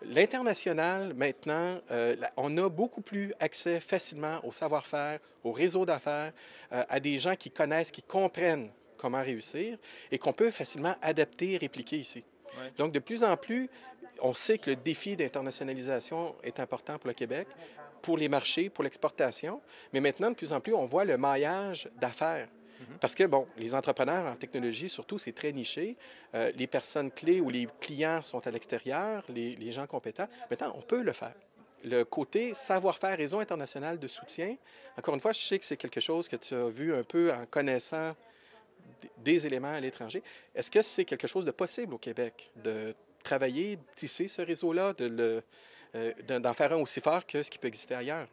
L'international, maintenant, on a beaucoup plus accès facilement au savoir-faire, au réseau d'affaires, à des gens qui connaissent, qui comprennent comment réussir et qu'on peut facilement adapter et répliquer ici. Ouais. Donc, de plus en plus, on sait que le défi d'internationalisation est important pour le Québec, pour les marchés, pour l'exportation, mais maintenant, de plus en plus, on voit le maillage d'affaires. Mhm. Parce que, bon, les entrepreneurs en technologie, surtout, c'est très niché. Les personnes clés ou les clients sont à l'extérieur, les gens compétents. Maintenant, on peut le faire. Le côté savoir-faire, réseau international de soutien, encore une fois, je sais que c'est quelque chose que tu as vu un peu en connaissant des éléments à l'étranger. Est-ce que c'est quelque chose de possible au Québec, de travailler, de tisser ce réseau-là, d'en faire un aussi fort que ce qui peut exister ailleurs?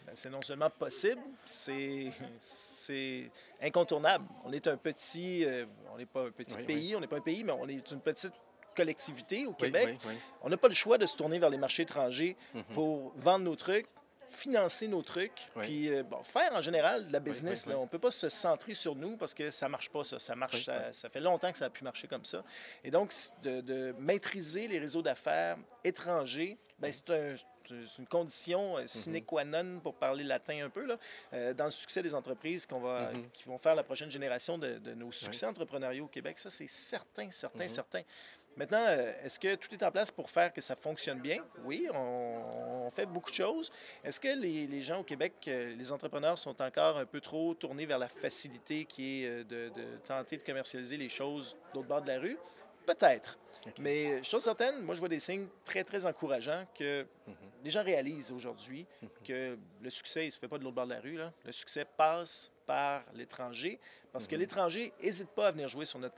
Ben, c'est non seulement possible, c'est incontournable. On est un petit, on n'est pas un petit Oui, oui. pays, on n'est pas un pays, mais on est une petite collectivité au Oui, Québec. oui, oui. On n'a pas le choix de se tourner vers les marchés étrangers Mhm. pour vendre nos trucs, financer nos trucs, Oui, puis bon, faire en général de la oui, oui, business. oui. Là. On ne peut pas se centrer sur nous parce que ça ne marche pas, ça. Ça Oui, marche, oui. ça fait longtemps que ça a pu marcher comme ça. Et donc, de maîtriser les réseaux d'affaires étrangers, ben, Oui. c'est une condition sine Mhm. qua non, pour parler latin un peu, là, dans le succès des entreprises Mhm. qui vont faire la prochaine génération de nos Oui. succès entrepreneuriaux au Québec. Ça, c'est certain, certain, Mhm. certain. Maintenant, est-ce que tout est en place pour faire que ça fonctionne bien? Oui, on fait beaucoup de choses. Est-ce que les gens au Québec, les entrepreneurs sont encore un peu trop tournés vers la facilité qui est de tenter de commercialiser les choses d'autre bord de la rue? Peut-être. OK. Mais chose certaine, moi, je vois des signes très, très encourageants que Mhm. les gens réalisent aujourd'hui Mhm. que le succès, il ne se fait pas de l'autre bord de la rue. Là. Le succès passe par l'étranger parce que Mhm. l'étranger n'hésite pas à venir jouer sur Oui. notre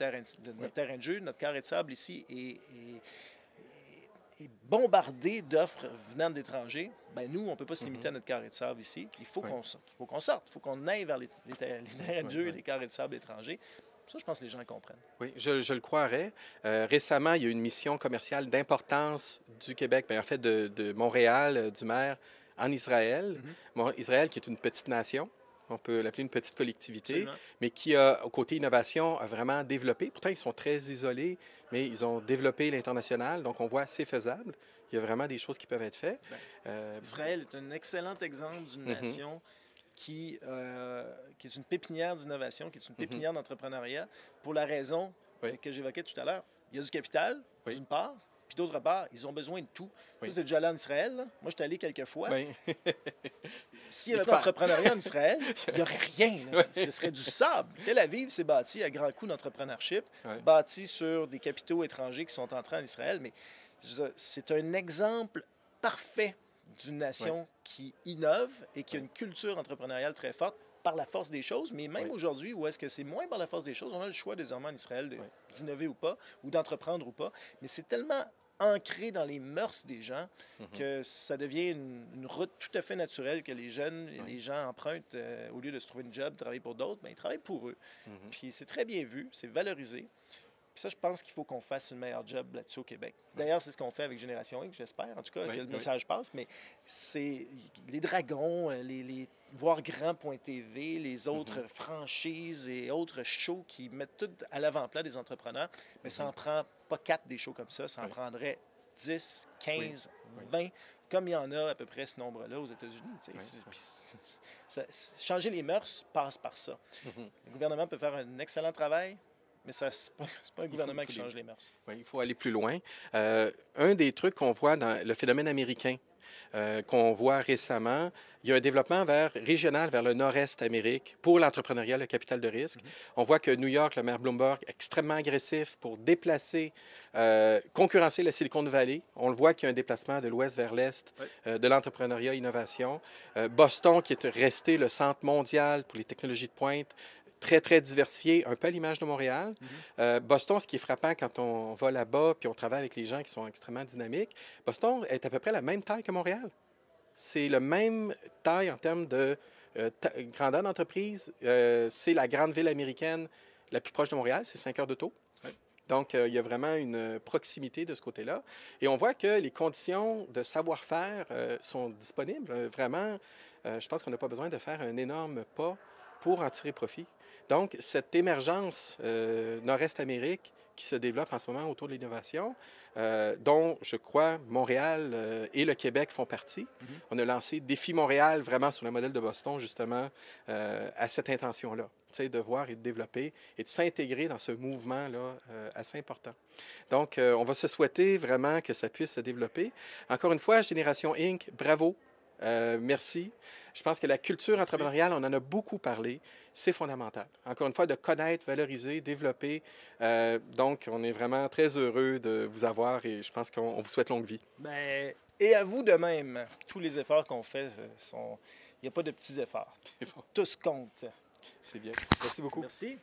terrain de jeu. Notre carré de sable ici est bombardé d'offres venant de l'étranger. Ben nous, on ne peut pas se limiter Mhm. à notre carré de sable ici. Oui. Il faut qu'on sorte. Il faut qu'on aille vers les terrains de Oui. jeu et Oui. les carrés de sable étrangers. Ça, je pense que les gens comprennent. Oui, je le croirais. Récemment, il y a eu une mission commerciale d'importance du Québec, bien, en fait de Montréal, du maire, en Israël. Mhm. Israël, qui est une petite nation, on peut l'appeler une petite collectivité, Absolument. mais qui, a, au côté innovation, a vraiment développé. Pourtant, ils sont très isolés, mais ils ont développé l'international, donc on voit c'est faisable. Il y a vraiment des choses qui peuvent être faites. Ben, Euh, Israël est un excellent exemple d'une mhm, nation qui est une pépinière d'innovation, qui est une mhm, pépinière d'entrepreneuriat, pour la raison oui, que j'évoquais tout à l'heure. Il y a du capital, oui, d'une part, puis d'autre part, ils ont besoin de tout. Ça, oui, c'est déjà allé en Israël. Là. Moi, je suis allé quelques fois. oui. S'il n'y Il avait faut pas faire. d'entrepreneuriat en Israël, il n'y aurait rien. Là. Oui, Ce serait du sable. Tel Aviv s'est bâti à grands coups d'entrepreneurship, oui, bâti sur des capitaux étrangers qui sont entrés en Israël. Mais c'est un exemple parfait d'une oui, nation qui innove et qui a oui, une culture entrepreneuriale très forte par la force des choses, mais même oui, aujourd'hui, où est-ce que c'est moins par la force des choses, on a le choix désormais en Israël oui. d'innover ou pas, ou d'entreprendre ou pas, mais c'est tellement ancré dans les mœurs des gens Mhm, que ça devient une route tout à fait naturelle que les jeunes et oui, les gens empruntent au lieu de se trouver une job, travailler pour d'autres, ben, ils travaillent pour eux. mhm, Puis c'est très bien vu, c'est valorisé. Puis ça, je pense qu'il faut qu'on fasse une meilleure job là-dessus au Québec. oui, D'ailleurs, c'est ce qu'on fait avec Génération X, j'espère, en tout cas, que oui, le oui. message passe. Mais c'est les Dragons, Voir Grand.tv, les Mhm, autres franchises et autres shows qui mettent tout à l'avant-plan des entrepreneurs. Mais ça mhm. en prend pas quatre des shows comme ça en Oui, prendrait 10, oui, 15, oui, 20, comme il y en a à peu près ce nombre-là aux États-Unis. oui, oui. Changer les mœurs passe par ça. Mhm. Le gouvernement peut faire un excellent travail, mais ce n'est pas un Il gouvernement faut qui change les mœurs. oui, il faut aller plus loin. Un des trucs qu'on voit dans le phénomène américain, qu'on voit récemment, il y a un développement régional vers le nord-est Amérique pour l'entrepreneuriat, le capital de risque. Mhm. On voit que New York, le maire Bloomberg, est extrêmement agressif pour déplacer, concurrencer la Silicon Valley. On le voit qu'il y a un déplacement de l'ouest vers l'est Oui. de l'entrepreneuriat innovation. Boston, qui est resté le centre mondial pour les technologies de pointe, très, très diversifié, un peu à l'image de Montréal. Mhm. Boston, ce qui est frappant quand on va là-bas puis on travaille avec les gens qui sont extrêmement dynamiques, Boston est à peu près la même taille que Montréal. C'est la même taille en termes de grandeur d'entreprise. C'est la grande ville américaine la plus proche de Montréal, c'est 5 heures d'auto. Oui. Donc, il y a vraiment une proximité de ce côté-là. Et on voit que les conditions de savoir-faire sont disponibles. Vraiment, je pense qu'on n'a pas besoin de faire un énorme pas pour en tirer profit. Donc, cette émergence Nord-Est Amérique qui se développe en ce moment autour de l'innovation, dont, je crois, Montréal et le Québec font partie. On a lancé Défi Montréal, vraiment sur le modèle de Boston, justement, à cette intention-là, de voir et de développer et de s'intégrer dans ce mouvement-là assez important. Donc, on va se souhaiter vraiment que ça puisse se développer. Encore une fois, Génération Inc., bravo. Merci. Je pense que la culture entrepreneuriale, on en a beaucoup parlé, c'est fondamental. Encore une fois, de connaître, valoriser, développer. Donc, on est vraiment très heureux de vous avoir et je pense qu'on vous souhaite longue vie. Ben, et à vous de même. Tous les efforts qu'on fait sont. Il n'y a pas de petits efforts. C'est bon. Tous comptent. C'est bien. Merci beaucoup. Merci.